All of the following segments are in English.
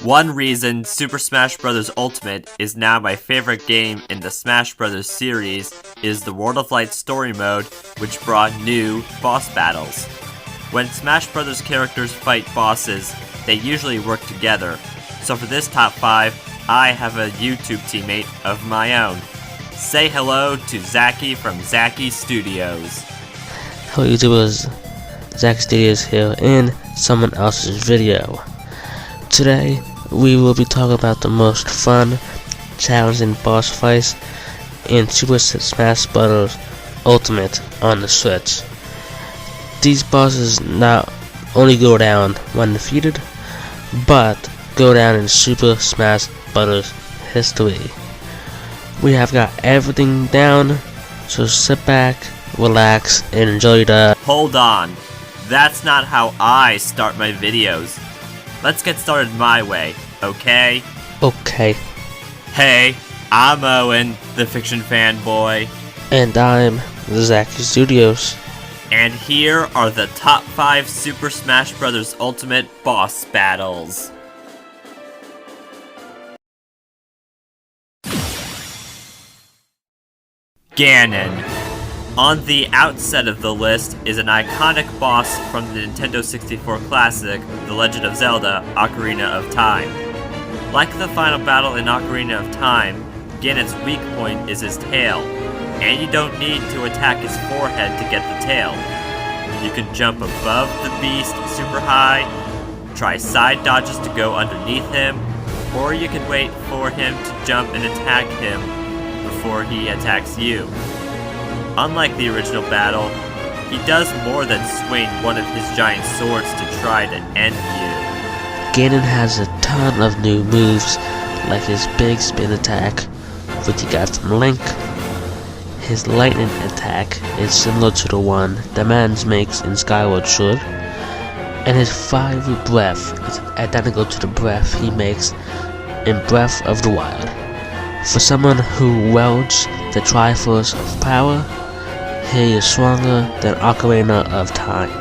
One reason Super Smash Bros. Ultimate is now my favorite game in the Smash Bros. Series is the World of Light story mode, which brought new boss battles. When Smash Bros. Characters fight bosses, they usually work together. So for this top 5, I have a YouTube teammate of my own. Say hello to Zacky from Zacky Studios. Hello YouTubers, Zacky Studios here in someone else's video. Today, we will be talking about the most fun, challenging boss fights in Super Smash Bros. Ultimate on the Switch. These bosses not only go down when defeated, but go down in Super Smash Bros. History. We have got everything down, so sit back, relax, and enjoy the... Hold on, that's not how I start my videos. Let's get started my way, okay? Okay. Hey, I'm Owen, the fiction fanboy. And I'm Zacky Studios. And here are the top 5 Super Smash Bros. Ultimate boss battles. Ganon. On the outset of the list is an iconic boss from the Nintendo 64 classic, The Legend of Zelda: Ocarina of Time. Like the final battle in Ocarina of Time, Ganon's weak point is his tail, and you don't need to attack his forehead to get the tail. You can jump above the beast super high, try side dodges to go underneath him, or you can wait for him to jump and attack him before he attacks you. Unlike the original battle, he does more than swing one of his giant swords to try to end you. Ganon has a ton of new moves, like his big spin attack, which he got from Link. His lightning attack is similar to the one the man makes in Skyward Sword, and his fiery breath is identical to the breath he makes in Breath of the Wild. For someone who wields the Triforce of Power, he is stronger than Ocarina of Time.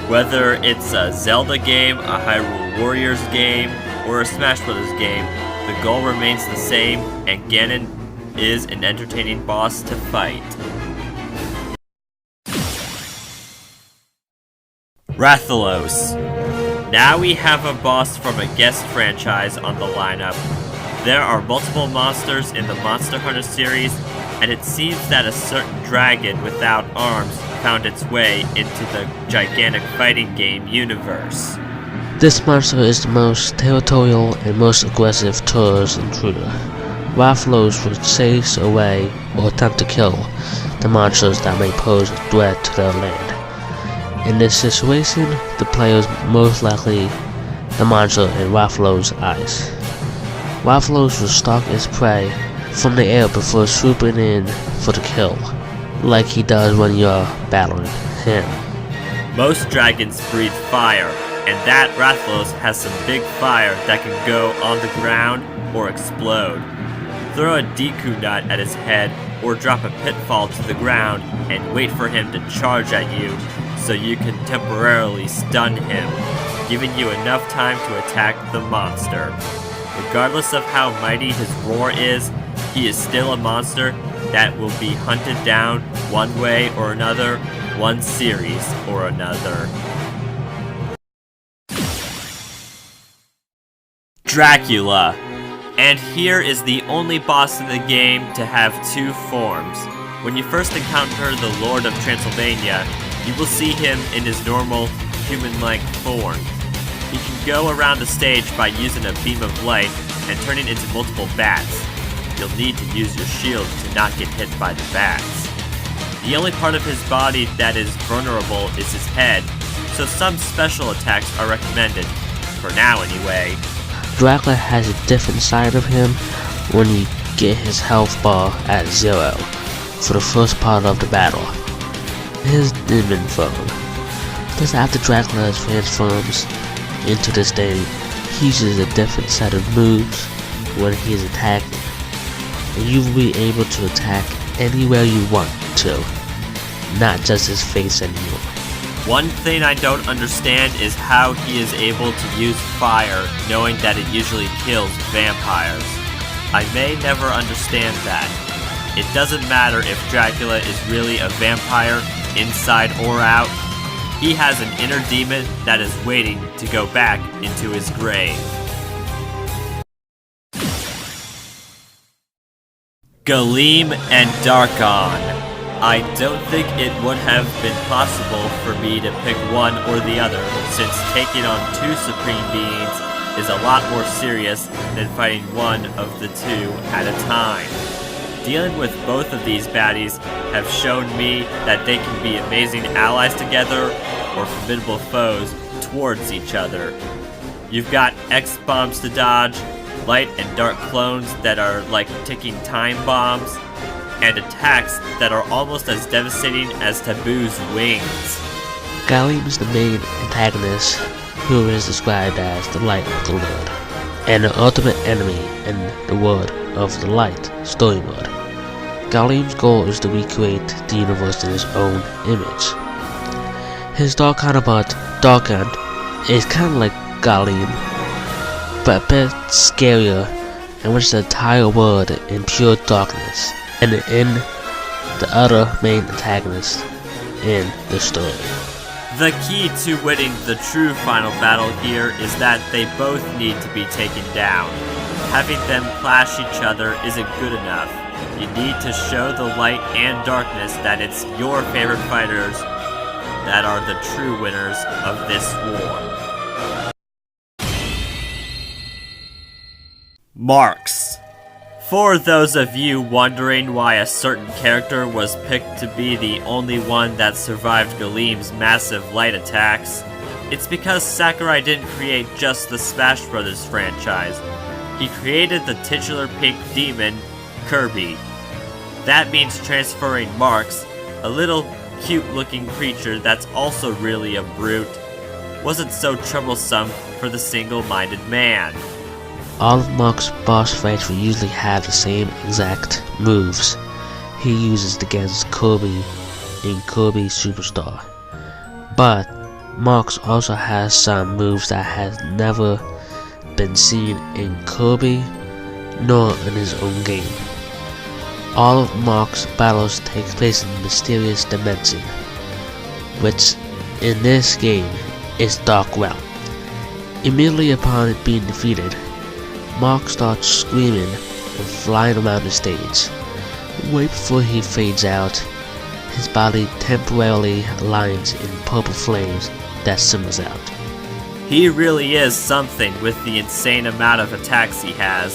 Whether it's a Zelda game, a Hyrule Warriors game, or a Smash Bros. Game, the goal remains the same, and Ganon is an entertaining boss to fight. Rathalos. Now we have a boss from a guest franchise on the lineup. There are multiple monsters in the Monster Hunter series, and it seems that a certain dragon without arms found its way into the gigantic fighting game universe. This monster is the most territorial and most aggressive tourist intruder. Rathalos will chase away or attempt to kill the monsters that may pose a threat to their land. In this situation, the player is most likely the monster in Rathalos' eyes. Rathalos will stalk its prey from the air before swooping in for the kill, like he does when you're battling him. Most dragons breathe fire, and that Rathalos has some big fire that can go on the ground or explode. Throw a Deku nut at his head or drop a pitfall to the ground and wait for him to charge at you so you can temporarily stun him, giving you enough time to attack the monster. Regardless of how mighty his roar is, he is still a monster that will be hunted down one way or another, one series or another. Dracula. And here is the only boss in the game to have 2 forms. When you first encounter the Lord of Transylvania, you will see him in his normal, human-like form. He can go around the stage by using a beam of light and turning into multiple bats. You'll need to use your shield to not get hit by the bats. The only part of his body that is vulnerable is his head, so some special attacks are recommended, for now anyway. Dracula has a different side of him when you get his health bar at 0 for the first part of the battle. His demon form. Just after Dracula transforms into this thing, he uses a different set of moves when he is attacked, and you will be able to attack anywhere you want to, not just his face anymore. One thing I don't understand is how he is able to use fire, knowing that it usually kills vampires. I may never understand that. It doesn't matter if Dracula is really a vampire, inside or out. He has an inner demon that is waiting to go back into his grave. Galeem and Darkon. I don't think it would have been possible for me to pick one or the other, since taking on two supreme beings is a lot more serious than fighting one of the two at a time. Dealing with both of these baddies have shown me that they can be amazing allies together or formidable foes towards each other. You've got X-bombs to dodge, light and dark clones that are like ticking time bombs, and attacks that are almost as devastating as Taboo's wings. Galeem is the main antagonist, who is described as the Light of the Lord, and the ultimate enemy in the World of the Light story mode. Galeem's goal is to recreate the universe in his own image. His dark counterpart, Darkon, is kinda like Galeem, but a bit scarier, and which the entire world in pure darkness, and in the other main antagonist in the story. The key to winning the true final battle here is that they both need to be taken down. Having them clash each other isn't good enough. You need to show the light and darkness that it's your favorite fighters that are the true winners of this war. Marx. For those of you wondering why a certain character was picked to be the only one that survived Galeem's massive light attacks, it's because Sakurai didn't create just the Smash Bros. Franchise. He created the titular pink demon, Kirby. That means transferring Marx, a little cute-looking creature that's also really a brute, wasn't so troublesome for the single-minded man. All of Marx's boss fights will usually have the same exact moves he uses against Kirby in Kirby Superstar. But Marx also has some moves that have never been seen in Kirby nor in his own game. All of Marx's battles take place in a mysterious dimension, which in this game is Dark Realm. Immediately upon it being defeated, Marx starts screaming and flying around the stage. Right before he fades out, his body temporarily aligns in purple flames that simmers out. He really is something with the insane amount of attacks he has.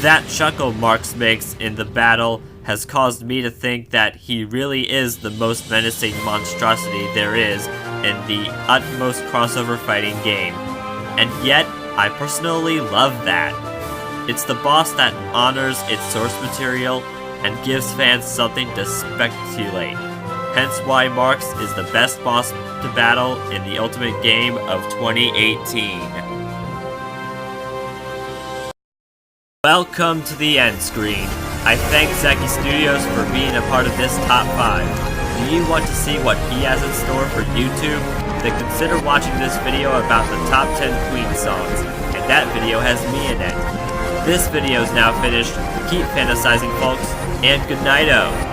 That chuckle Marx makes in the battle has caused me to think that he really is the most menacing monstrosity there is in the utmost crossover fighting game. And yet, I personally love that. It's the boss that honors its source material and gives fans something to speculate. Hence why Marx is the best boss to battle in the Ultimate Game of 2018. Welcome to the end screen. I thank Zacky Studios for being a part of this top 5. Do you want to see what he has in store for YouTube? Then consider watching this video about the top 10 Queen songs, and that video has me in it. This video is now finished. Keep fantasizing, folks, and good night-o.